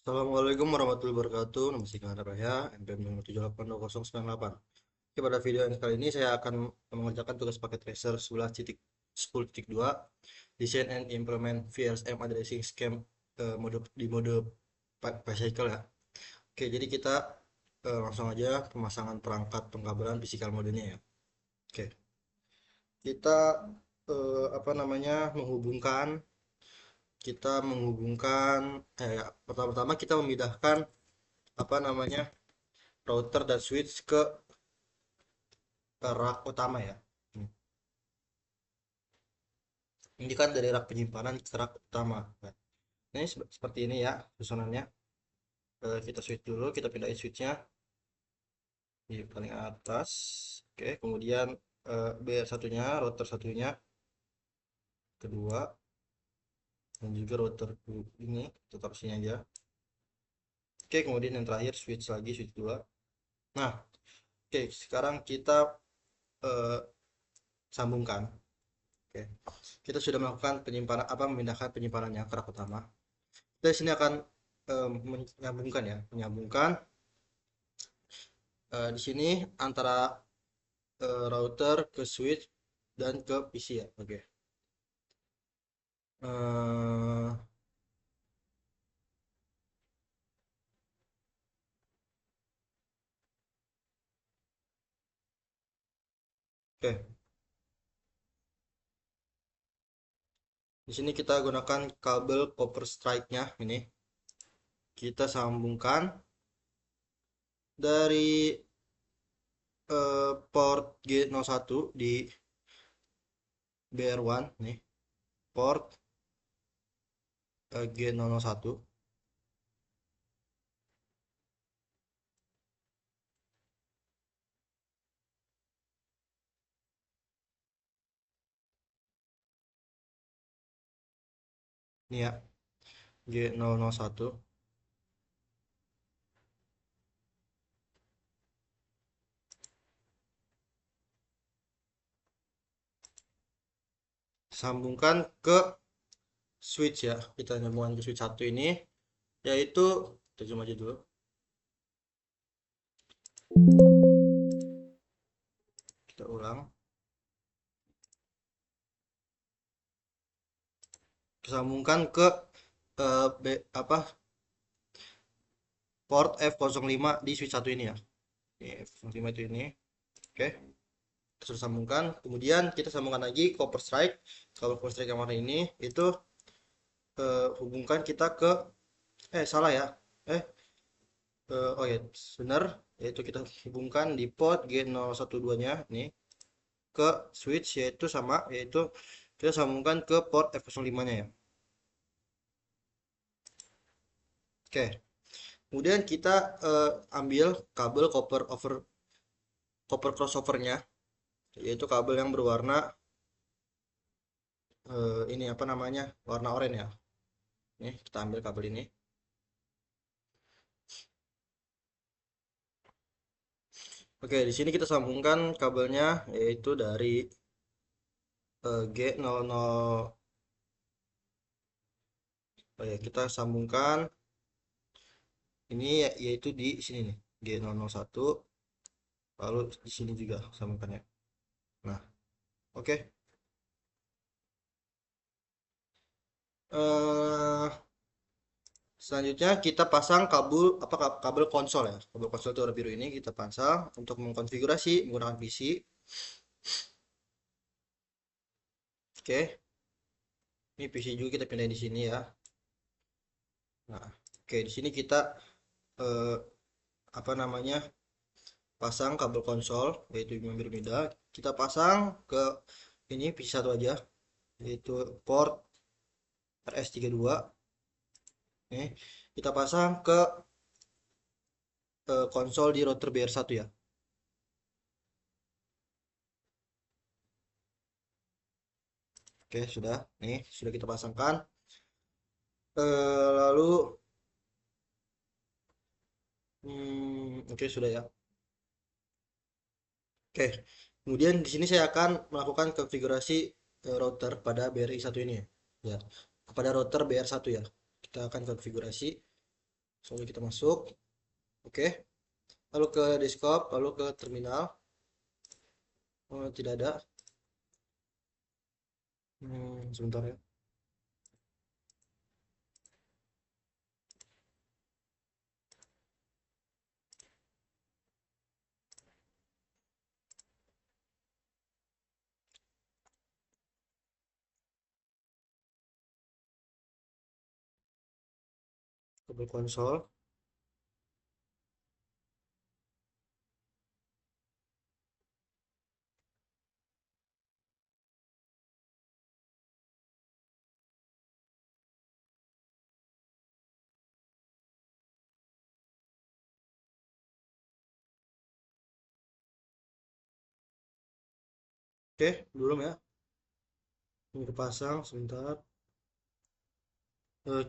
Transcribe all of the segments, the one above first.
Assalamualaikum warahmatullahi wabarakatuh. Nama saya Kak Raya, NPM 782098. Oke, pada video yang kali ini saya akan mengerjakan tugas paket tracer 11.10.2 Design and Implement VRSM Addressing Scheme di mode bicycle ya. Oke, jadi kita langsung aja pemasangan perangkat pengkabelan physical modenya ya. Oke, kita apa namanya menghubungkan ya, pertama-tama kita memindahkan apa namanya router dan switch ke rak utama ya. Hmm. Ini kan dari rak penyimpanan ke rak utama. Nah, ini seperti ini ya susunannya. Kita switch dulu, kita pindahin switchnya di paling atas. Oke, kemudian BR satunya, router satunya, kedua, dan juga router ini kita taruh sini aja. Oke, kemudian yang terakhir switch lagi, switch 2. Nah, oke, sekarang kita eh, sambungkan. Oke, kita sudah melakukan penyimpanan memindahkan penyimpanannya ke rak utama. Kita di sini akan menyambungkan ya, menyambungkan di sini antara router ke switch dan ke PC ya. Oke. Eh, oke. Di sini kita gunakan kabel copper strike-nya ini. Kita sambungkan dari port G01 di BR1 nih, port G001. Ini ya, G001. Sambungkan ke switch ya. Kita nyambungkan ke switch satu ini, yaitu kita zoom aja dulu. Kita ulang. Sambungkan ke apa port F05 di switch satu ini ya. Ini F05 itu ini. Oke, kita sudah sambungkan. Kemudian kita sambungkan lagi copper strike. Kalau copper strike yang warna ini itu hubungkan kita ke salah ya. Eh oh ya, benar, yaitu kita hubungkan di port G012-nya nih ke switch yaitu kita sambungkan ke port F05-nya ya. Oke. Kemudian kita ambil kabel copper crossover-nya, yaitu kabel yang berwarna ini apa namanya, warna oranye ya. Nih kita ambil kabel ini. Oke, di sini kita sambungkan kabelnya, yaitu dari G00. Oh ya, kita sambungkan ini yaitu di sini nih, G001. Lalu di sini juga sambungkannya. Nah, oke. eh Selanjutnya kita pasang kabel konsol ya. Kabel konsol itu warna biru ini kita pasang untuk mengkonfigurasi menggunakan PC. Oke, ini PC juga kita pindahin di sini ya. Nah, oke, di sini kita eh, apa namanya pasang kabel konsol yaitu yang biru mida. Kita pasang ke ini PC satu aja, yaitu port RS32. Nih, kita pasang ke konsol di router BR1 ya. Oke, sudah. Nih, sudah kita pasangkan. Lalu oke sudah ya. Oke. Kemudian di sini saya akan melakukan konfigurasi router pada BRI 1 ini ya. Ya, kepada router BR1 ya. Kita akan konfigurasi. Soalnya kita masuk. Oke, lalu ke desktop, lalu ke terminal. Oh, tidak ada. Sebentar ya. Kabel konsol. Oke, belum ya. Ini kepasang sebentar.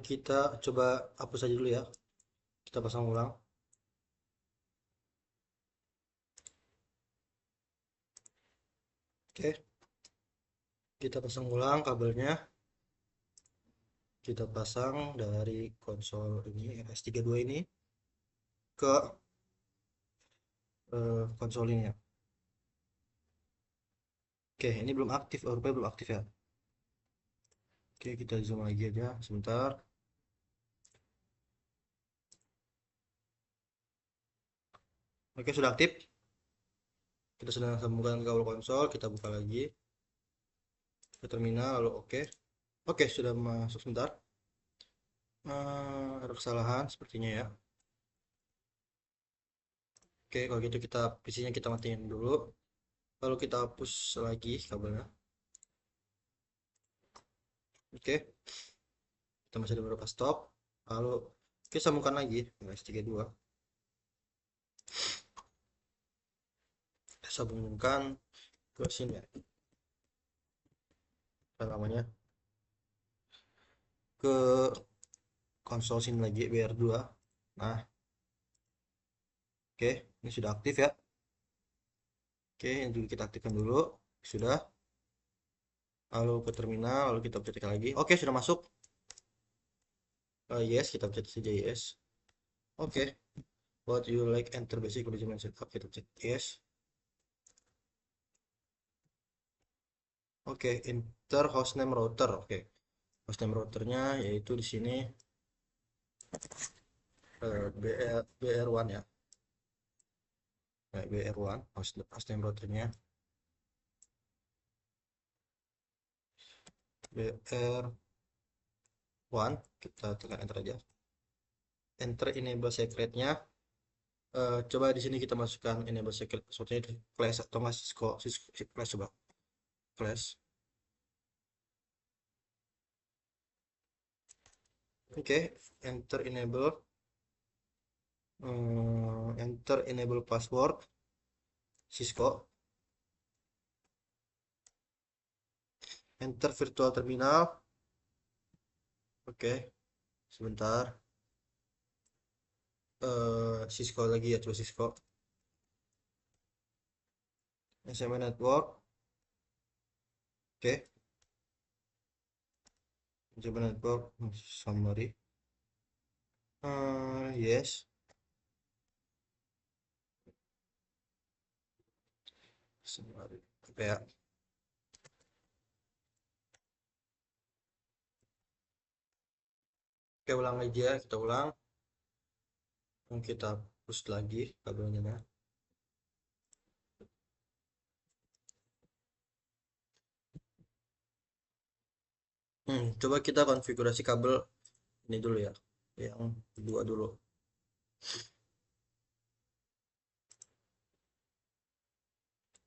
Kita coba hapus aja dulu ya. Kita pasang ulang. Oke, kita pasang ulang kabelnya. Kita pasang dari konsol ini S32 ini ke konsol ini ya. Oke, ini belum aktif, rupanya belum aktif ya. Oke, kita zoom lagi aja sebentar. Oke, sudah aktif. Kita sedang sambungkan kabel konsol, kita buka lagi ke terminal, lalu oke. Oke, sudah masuk sebentar. Ada kesalahan sepertinya ya. Oke, kalau gitu kita PC-nya kita matiin dulu. Lalu kita hapus lagi kabelnya. Oke, kita masih ada beberapa stop. Lalu kita sambungkan lagi dengan S32. Kita sambungkan ke sini ya. Apa namanya? Ke konsol sini lagi BR2. Nah, oke, ini sudah aktif ya. Oke, yang dulu kita aktifkan dulu. Sudah. Lalu ke terminal, lalu kita pencet lagi. Oke, sudah masuk. Yes, kita pencet saja yes. Oke, what you like enter basic original setup, kita pencet yes. Oke, enter hostname router. Oke, hostname routernya yaitu di sini BR1 ya. BR1 hostname routernya BR1. Kita tekan enter aja. Enter enable secretnya. Coba di sini kita masukkan enable secret passwordnya itu class atau nggak Cisco, class, coba class. Oke, enter enable password Cisco, enter virtual terminal. Oke, sebentar. Cisco lagi ya, coba Cisco. SMA network. Oke, coba network summary. Yes. Summary. Oke ya. Oke, ulang aja, kita ulang. Kita push lagi kabelnya. Coba kita konfigurasi kabel ini dulu ya, yang kedua dulu.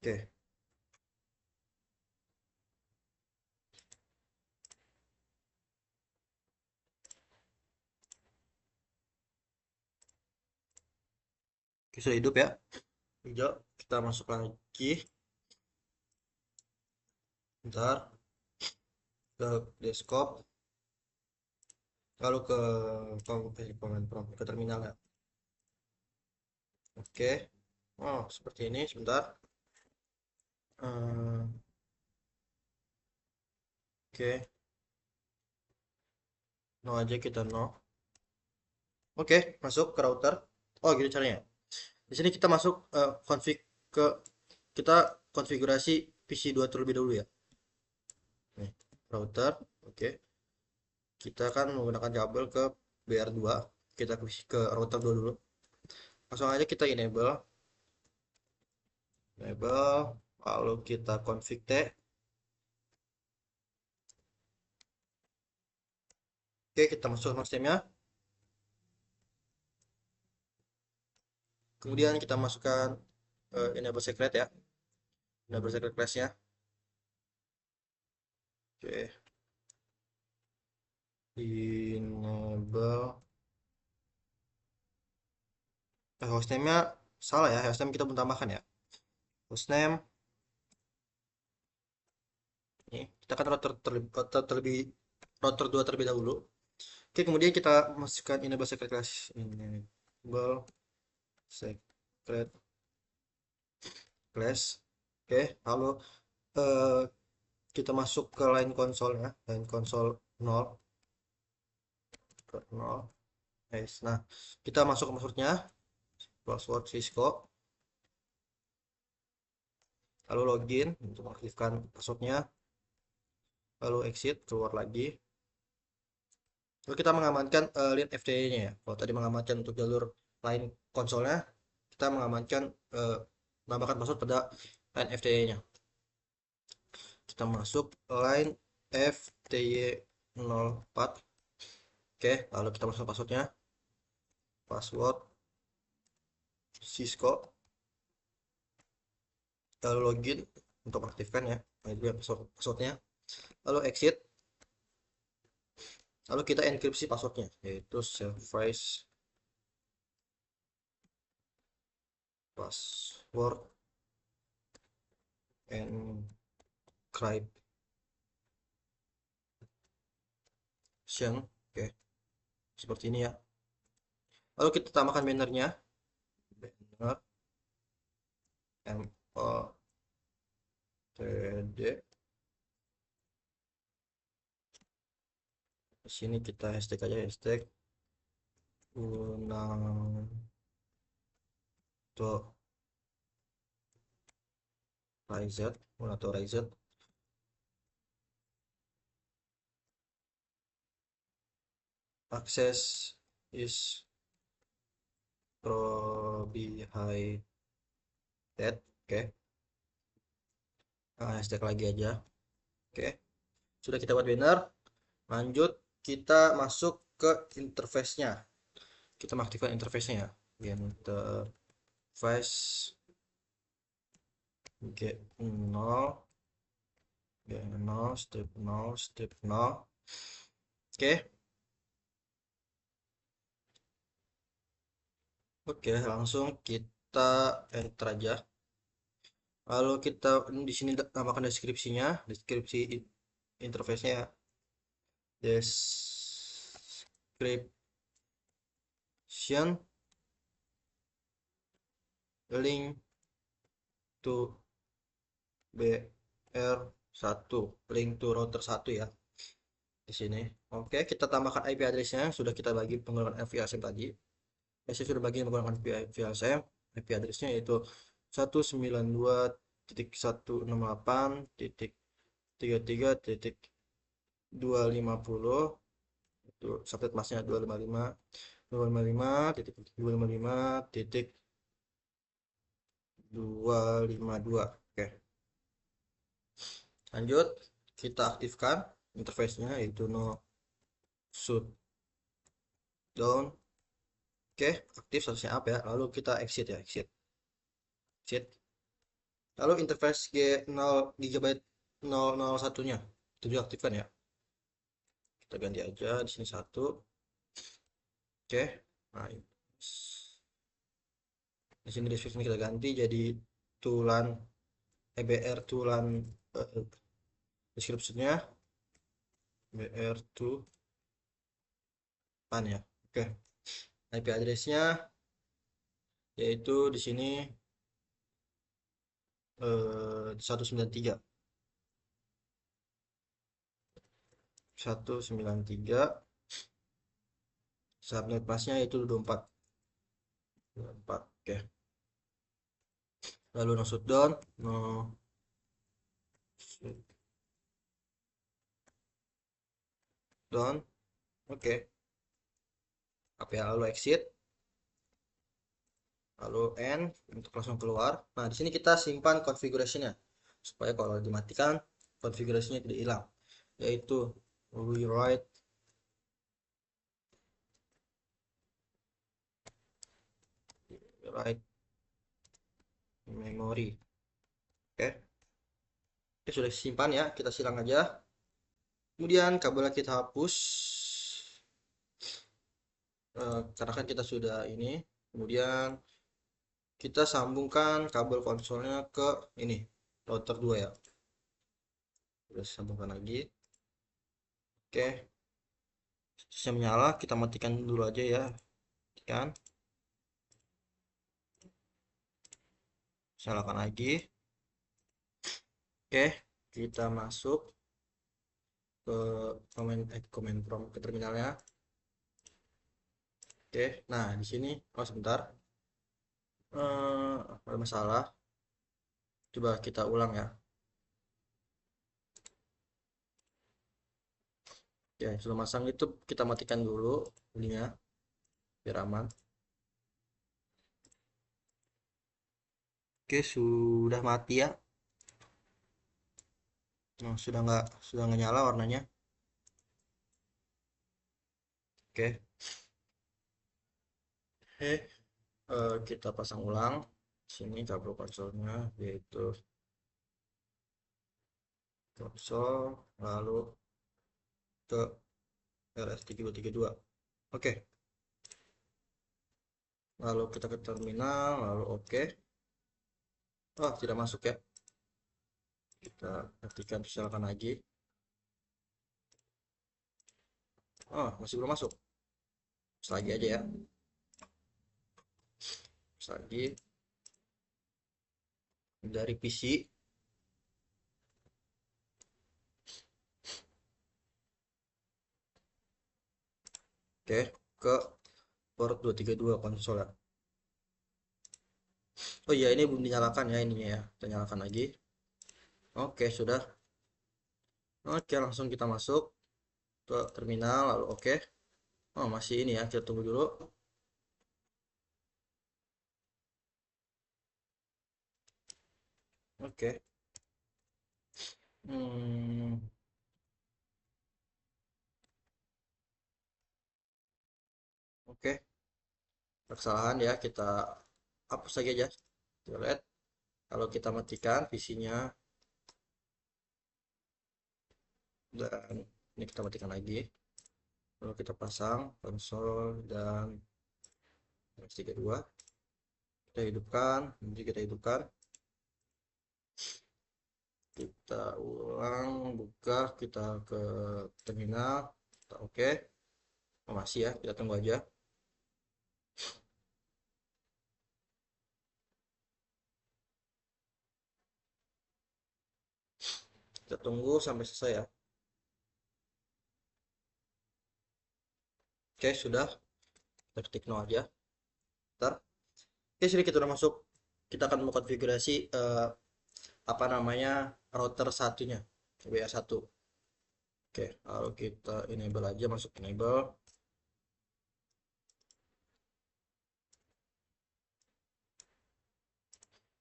Oke, sudah hidup ya. Hijau, kita masuk lagi. Bentar, ke desktop, lalu ke command prompt, ke terminal ya. Oke, oh seperti ini. Sebentar. Oke, no aja, kita no. Oke, masuk ke router. Oh, gitu caranya. Di sini kita masuk config ke kita konfigurasi PC 2 terlebih dahulu ya. Nih, router. Oke. Kita kan menggunakan kabel ke BR2. Kita ke router 2 dulu. Langsung aja kita enable, lalu kita config T. Oke, kita masuk sistemnya. Kemudian kita masukkan enable secret ya. Enable secret class-nya. Oke, enable hostname-nya salah ya, hostname kita belum tambahkan ya. Hostname ini kita kan router 2 terlebih dahulu. Oke, kemudian kita masukkan enable secret class. Enable secret class. Oke, lalu eh, kita masuk ke line konsolnya, line konsol 0 ke 0. Nice. Nah, kita masuk ke passwordnya, password Cisco, lalu login untuk mengaktifkan passwordnya, lalu exit, keluar lagi. Lalu kita mengamankan line FTP-nya ya. Kalau tadi mengamankan untuk jalur line konsolnya, kita mengamankan menambahkan password pada line FTP-nya. Kita masuk line FTY04. Oke, lalu kita masuk passwordnya, password Cisco, lalu login untuk mengaktifkan ya. Nah, itu ya passwordnya. Lalu exit, lalu kita enkripsi passwordnya, yaitu self-phrase password encryption. Oke, seperti ini ya. Lalu kita tambahkan bannernya, banner MOTD. Di sini kita hashtag aja, hashtag Unang to Rizet, Unato Rizet. Access is prohibited. Oke, nah, hashtag lagi aja. Oke, sudah kita buat banner. Lanjut, kita masuk ke interface-nya. Kita mengaktifkan interface-nya ya. Interface G0, G0, step 0, step 0. Oke, oke, langsung kita enter aja. Lalu kita di sini tambahkan deskripsinya, deskripsi interface-nya, description link to BR1, link to router 1 ya di sini. Oke, kita tambahkan IP address-nya, sudah kita bagi menggunakan VLSM tadi. Saya sudah bagi menggunakan VLSM. IP address-nya yaitu 192.168.33.250, itu subnet masknya 255.255.255.252. Oke, lanjut kita aktifkan interface-nya yaitu no shutdown. Oke, aktif statusnya up ya. Lalu kita exit ya, exit. Lalu interface G0 GB 001-nya itu juga aktifkan ya. Kita ganti aja di sini 1. Oke. Nah, di sini deskripsi kita ganti jadi tulan EBR tulan deskripsinya BR2 pan ya. Oke. IP address-nya yaitu di sini 193 193 subnet pasnya itu 24. Oke. Lalu no shutdown, no shutdown. Oke. Apa ya, lalu exit, lalu end untuk langsung keluar. Nah, di sini kita simpan configuration-nya supaya kalau dimatikan konfigurasinya tidak hilang, yaitu rewrite memory. Oke. Oke, sudah simpan ya, kita silang aja. Kemudian kabelnya kita hapus. Karena kan kita sudah ini. Kemudian kita sambungkan kabel konsolnya ke ini, router 2 ya. Terus sambungkan lagi. Oke. Sistem menyala, kita matikan dulu aja ya. Matikan. Nyalakan lagi. Oke, kita masuk ke command prompt ke terminalnya. Oke, nah di sini, oh sebentar, ada masalah. Coba kita ulang ya. Ya, sudah masang itu kita matikan dulu ininya biar aman. Oke, sudah mati ya. Nah, sudah nggak nyala warnanya. Oke. Kita pasang ulang sini kabel konsolnya, yaitu konsol lalu ke RS3232. Oke, lalu kita ke terminal lalu oke. Oh, tidak masuk ya, kita ketikkan silakan lagi. Oh, masih belum masuk. Lagi aja ya, lagi dari PC. Oke, ke port 232 konsol ya. Oh iya, ini belum dinyalakan ya ininya ya, kita nyalakan lagi. Oke, sudah. Oke, langsung kita masuk ke terminal lalu oke. Oh, masih ini ya, kita tunggu dulu. Oke. Hmm, oke. Kesalahan ya, kita hapus lagi aja. Kita lihat kalau kita matikan visinya dan ini kita matikan lagi. Lalu kita pasang konsol dan S32. Kita hidupkan, nanti kita hidupkan. Kita ulang, buka, kita ke terminal. Kita oke. Oh, masih ya, kita tunggu aja. Kita tunggu sampai selesai ya. Oke, sudah. Kita ketik no aja. Ntar. Oke, sini kita udah masuk. Kita akan mengkonfigurasi apa namanya router satunya, WA1. Oke, lalu kita enable aja, masuk enable.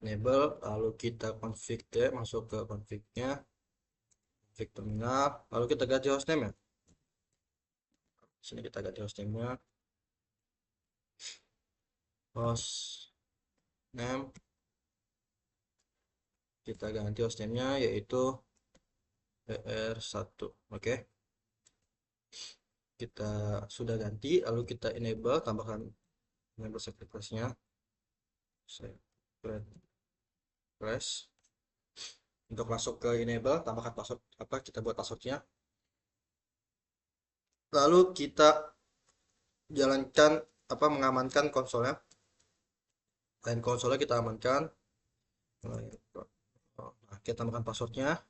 Enable, lalu kita config ya, masuk ke config-nya, config terminal, lalu kita ganti hostname ya. Sini kita ganti hostname-nya, hostname, kita ganti hostname-nya yaitu PR1. Oke, kita sudah ganti, lalu kita enable, tambahkan enable secret flash-nya, secret flash. Untuk masuk ke enable, tambahkan password, apa kita buat passwordnya, lalu kita jalankan apa mengamankan konsolnya, dan konsolnya kita amankan. Nah, kita tambahkan passwordnya,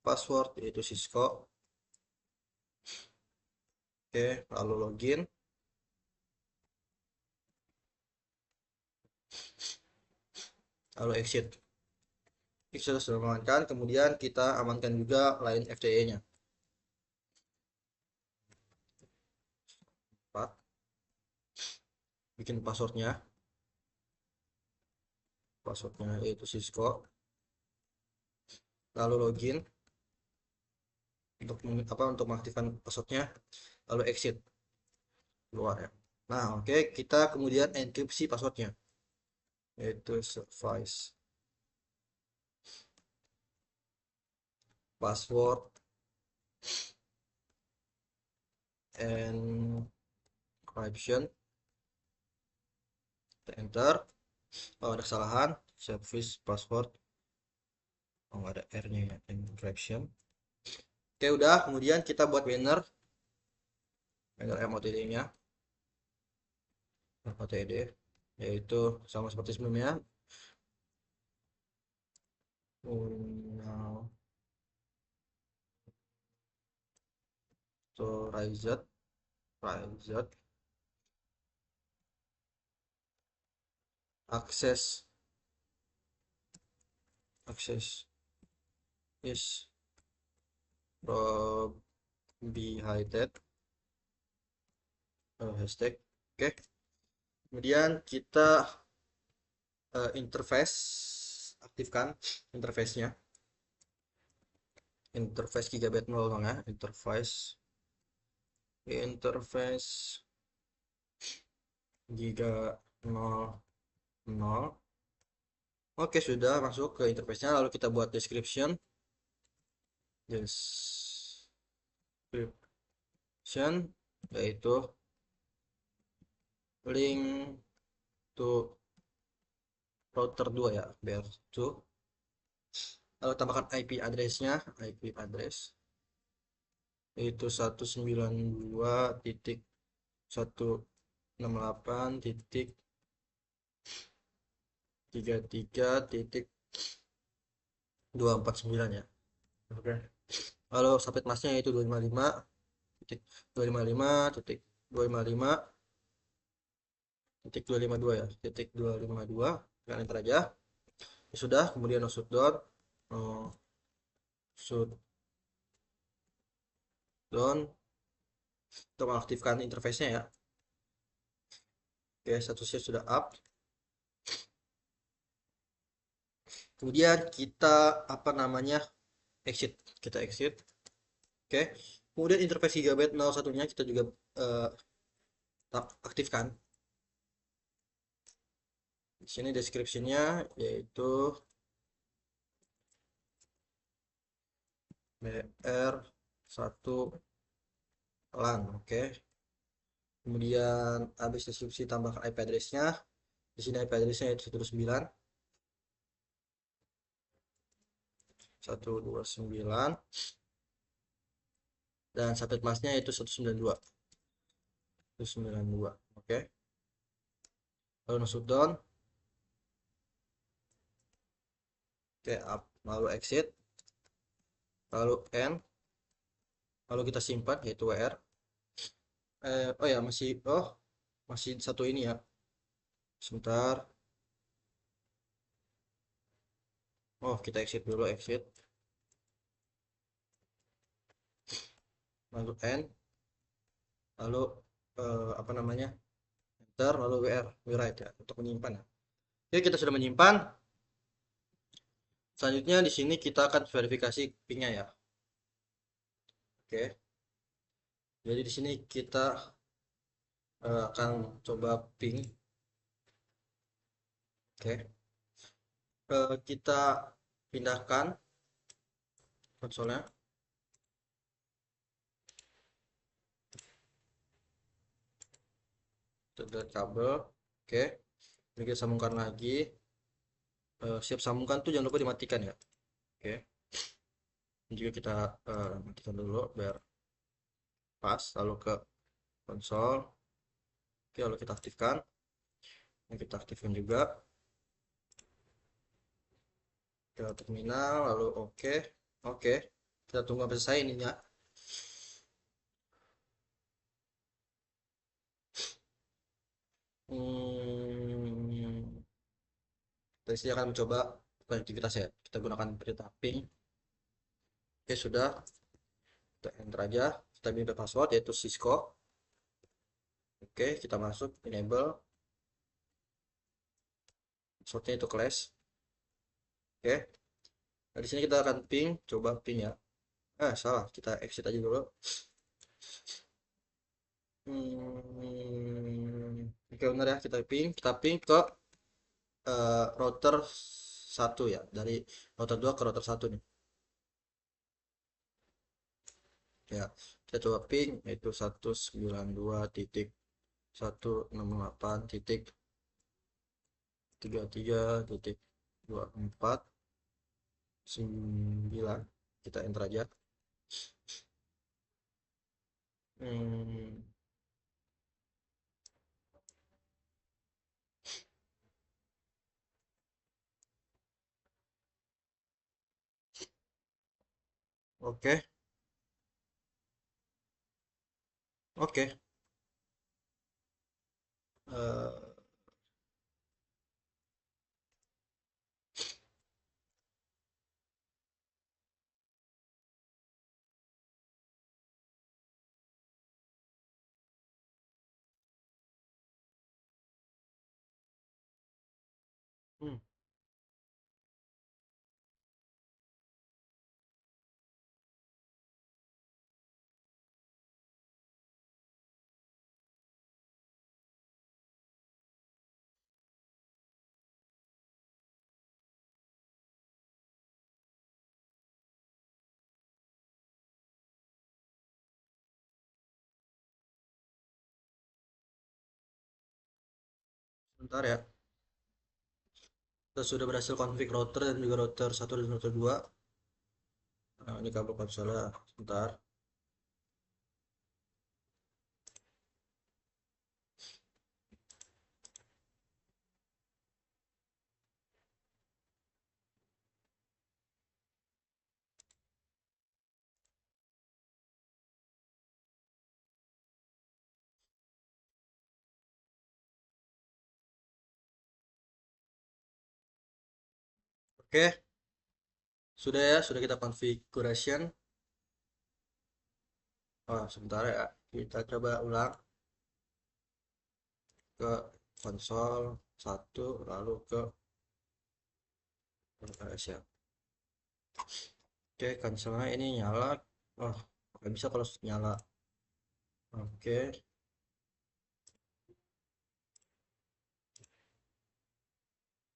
password yaitu Cisco. Oke, lalu login. lalu exit. Kita sudah mengamankan, kemudian kita amankan juga line FTE nya 4, bikin passwordnya yaitu Cisco, lalu login untuk mengaktifkan passwordnya, lalu exit keluar ya. Nah oke, kita kemudian enkripsi passwordnya yaitu service password encryption, enter. Oh ada kesalahan, service password, oh ada R nya ya, encryption. Oke udah, kemudian kita buat banner MOTD nya MOTD yaitu sama seperti sebelumnya, authorized access is prohibited, hashtag. Oke, kemudian kita interface, aktifkan interface-nya, interface Gigabyte 0 dong ya, interface Giga 00. Oke sudah masuk ke interface-nya, lalu kita buat description yaitu link to router 2 ya, bear2, lalu tambahkan IP address-nya, IP address yaitu 192.168.33.249 ya. Oke. Lalu subnet masknya yaitu 255.255.255.252 ya, .252, kalian enter aja. Ya sudah, kemudian no shutdown, untuk mengaktifkan interface-nya ya. Oke, statusnya sudah up. Kemudian kita exit, kita exit. Oke, kemudian interface Gigabyte 01 nya kita juga aktifkan. Di sini deskripsinya yaitu BR1 LAN. Oke, kemudian habis deskripsi tambahkan IP address-nya. Di sini IP address-nya yaitu 129 dan subnet masknya yaitu 192. Oke, lalu no shutdown. Oke, up, lalu exit, lalu end, lalu kita simpan yaitu WR. Oh ya, masih satu ini ya, sebentar. Oh, kita exit dulu, exit, lalu end, lalu enter, lalu write ya, untuk menyimpan ya. Oke, kita sudah menyimpan. Selanjutnya di sini kita akan verifikasi pingnya ya. Oke, jadi di sini kita akan coba ping. Oke, kita pindahkan konsolnya. Kita kabel. Oke, ini kita sambungkan lagi. Siap sambungkan tuh jangan lupa dimatikan ya. Oke, ini juga kita matikan dulu biar pas, lalu ke konsol. Oke, lalu kita aktifkan. Ini kita aktifkan juga ke terminal, lalu oke. Kita tunggu sampai selesai ininya. Dari sini akan mencoba konektivitas ya. Kita gunakan perintah ping. Oke, sudah. Kita enter aja. Kita minta password yaitu Cisco. Oke, kita masuk enable. Passwordnya itu class. Oke. Nah, di sini kita akan ping, coba ping ya. Salah, kita exit aja dulu. Oke, benar ya, kita ping ke router 1 ya, dari router 2 ke router 1 nih. Ya, kita coba ping yaitu 192.168.34.9. Kita enter aja. Hmm, oke, oke. Eh, hmm, Sebentar ya. Kita sudah berhasil config router dan juga router 1 dan router 2. Nah, ini kabel konsolnya. Sebentar. Oke, sudah ya, sudah kita configuration. Sebentar ya. Kita coba ulang ke konsol 1 lalu ke RS ya. Oke, konsolnya ini nyala. Oh, nggak bisa kalau nyala. Oke,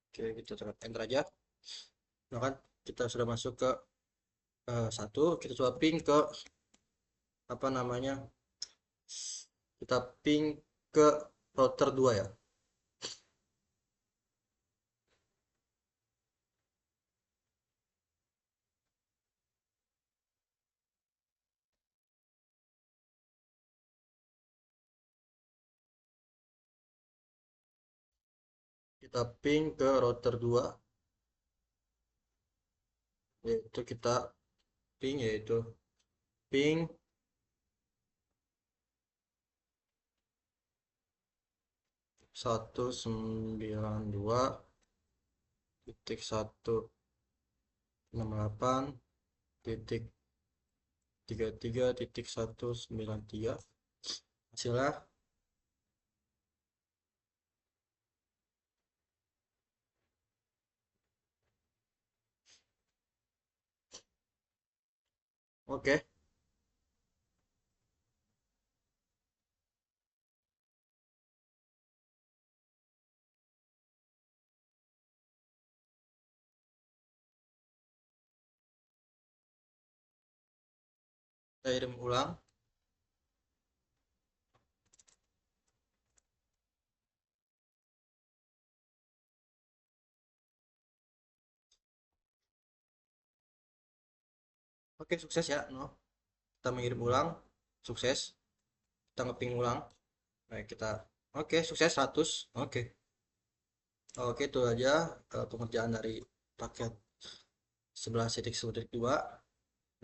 oke, kita tekan enter aja. Nah kan, kita sudah masuk ke 1. Kita coba ping ke apa namanya? Kita ping ke router 2 ya. Kita ping ke router 2, yaitu kita ping yaitu ping 192.168.33.193. Hasilnya oke. Kita kirim ulang. Oke, sukses ya, no. Kita mengirim ulang, sukses. Kita ngeping ulang. Baik, kita oke, sukses 100. Oke. Oke, itu aja pengerjaan dari paket 11.1.2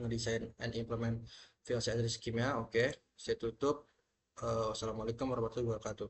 ngedesain and implement VLC Scheme ya. Oke, saya tutup. Wassalamualaikum warahmatullahi wabarakatuh.